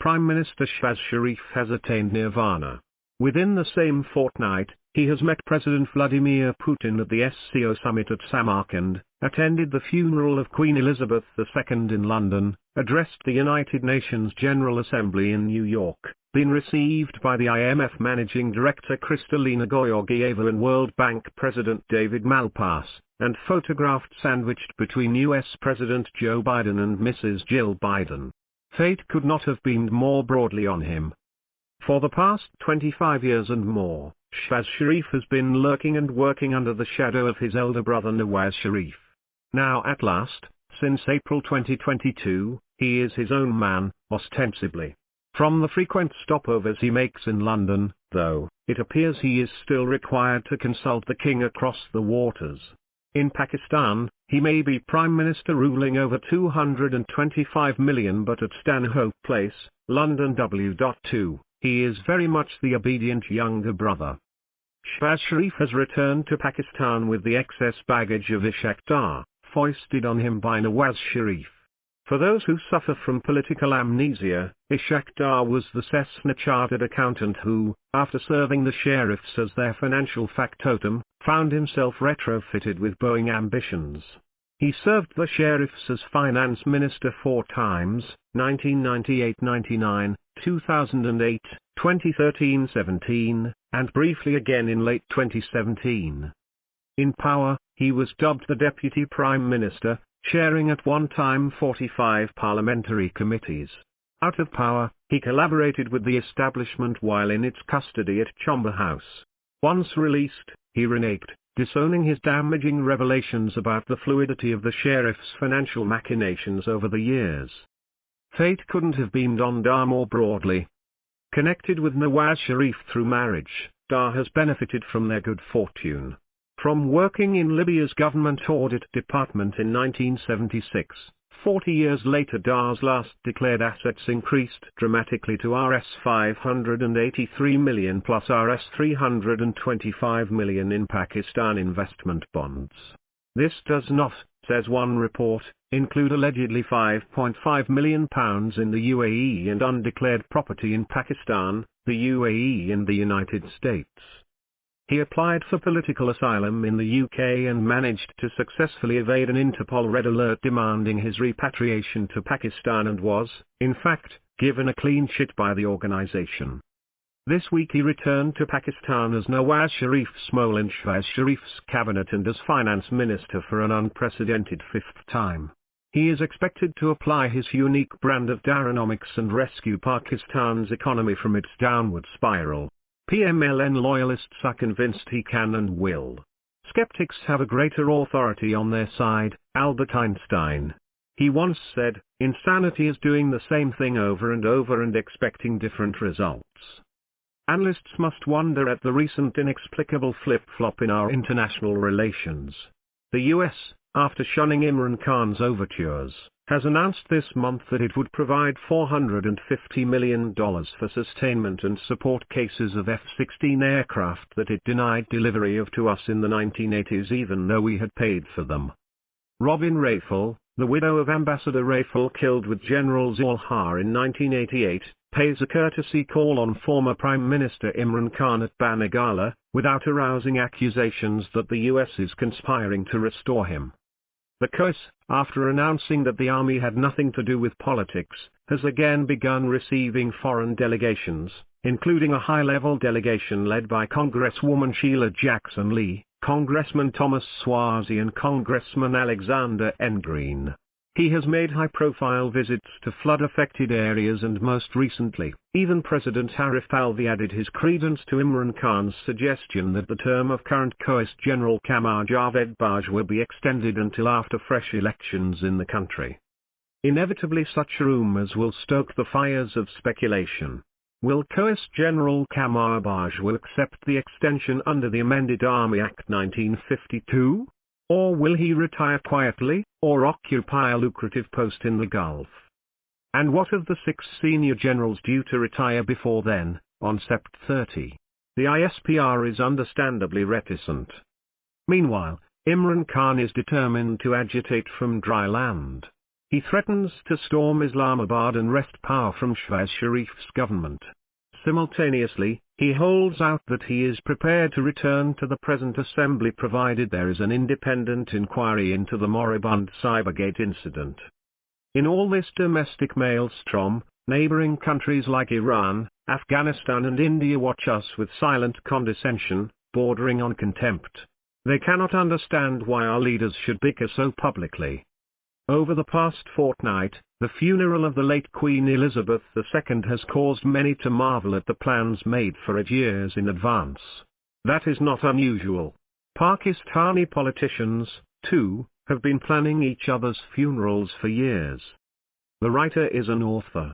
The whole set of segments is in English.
Prime Minister Shehbaz Sharif has attained nirvana. Within the same fortnight, he has met President Vladimir Putin at the SCO summit at Samarkand, attended the funeral of Queen Elizabeth II in London, addressed the United Nations General Assembly in New York, been received by the IMF Managing Director Kristalina Georgieva and World Bank President David Malpass, and photographed sandwiched between U.S. President Joe Biden and Mrs. Jill Biden. Fate could not have beamed more broadly on him. For the past 25 years and more, Shehbaz Sharif has been lurking and working under the shadow of his elder brother Nawaz Sharif. Now at last, since April 2022, he is his own man, ostensibly. From the frequent stopovers he makes in London, though, it appears he is still required to consult the king across the waters. In Pakistan, he may be Prime Minister ruling over 225 million, but at Stanhope Place, London W.2, he is very much the obedient younger brother. Shehbaz Sharif has returned to Pakistan with the excess baggage of Ishaq Dar, foisted on him by Nawaz Sharif. For those who suffer from political amnesia, Ishaq Dar was the Cessna chartered accountant who, after serving the sheriffs as their financial factotum, found himself retrofitted with Boeing ambitions. He served the sheriffs as finance minister 4 times, 1998-99, 2008, 2013-17, and briefly again in late 2017. In power, he was dubbed the Deputy Prime Minister, chairing at one time 45 parliamentary committees. Out of power, he collaborated with the establishment while in its custody at Chomber House. Once released, he reneged, disowning his damaging revelations about the fluidity of the sheriff's financial machinations over the years. Fate couldn't have beamed on Dar more broadly. Connected with Nawaz Sharif through marriage, Dar has benefited from their good fortune. From working in Libya's government audit department in 1976, 40 years later Dar's last declared assets increased dramatically to Rs 583 million plus Rs 325 million in Pakistan investment bonds. This does not, says one report, include allegedly £5.5 million in the UAE and undeclared property in Pakistan, the UAE and the United States. He applied for political asylum in the UK and managed to successfully evade an Interpol red alert demanding his repatriation to Pakistan and was, in fact, given a clean sheet by the organization. This week he returned to Pakistan as Nawaz Sharif's mole in Shehbaz Sharif's cabinet and as finance minister for an unprecedented 5th time. He is expected to apply his unique brand of Daronomics and rescue Pakistan's economy from its downward spiral. PMLN loyalists are convinced he can and will. Skeptics have a greater authority on their side. Albert Einstein. He once said, "Insanity is doing the same thing over and over and expecting different results." Analysts must wonder at the recent inexplicable flip-flop in our international relations. The US, after shunning Imran Khan's overtures, has announced this month that it would provide $450 million for sustainment and support cases of F-16 aircraft that it denied delivery of to us in the 1980s even though we had paid for them. Robin Rafel, the widow of Ambassador Rafel killed with General Zul-Har in 1988, pays a courtesy call on former Prime Minister Imran Khan at Banagala, without arousing accusations that the US is conspiring to restore him. The COAS, after announcing that the army had nothing to do with politics, has again begun receiving foreign delegations, including a high-level delegation led by Congresswoman Sheila Jackson Lee, Congressman Thomas Swazi and Congressman Alexander N. Green. He has made high-profile visits to flood-affected areas and most recently, even President Arif Alvi added his credence to Imran Khan's suggestion that the term of current COAS General Qamar Javed Baj will be extended until after fresh elections in the country. Inevitably such rumours will stoke the fires of speculation. Will COAS General Qamar Baj will accept the extension under the amended Army Act 1952? Or will he retire quietly, or occupy a lucrative post in the Gulf? And what of the 6 senior generals due to retire before then, on Sept 30? The ISPR is understandably reticent. Meanwhile, Imran Khan is determined to agitate from dry land. He threatens to storm Islamabad and wrest power from Shehbaz Sharif's government. Simultaneously, he holds out that he is prepared to return to the present assembly provided there is an independent inquiry into the moribund Cybergate incident. In all this domestic maelstrom, neighboring countries like Iran, Afghanistan and India watch us with silent condescension, bordering on contempt. They cannot understand why our leaders should bicker so publicly. Over the past fortnight, the funeral of the late Queen Elizabeth II has caused many to marvel at the plans made for it years in advance. That is not unusual. Pakistani politicians, too, have been planning each other's funerals for years. The writer is an author.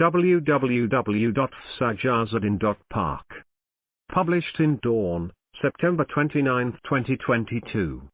www.fsajazuddin.park. Published in Dawn, September 29, 2022.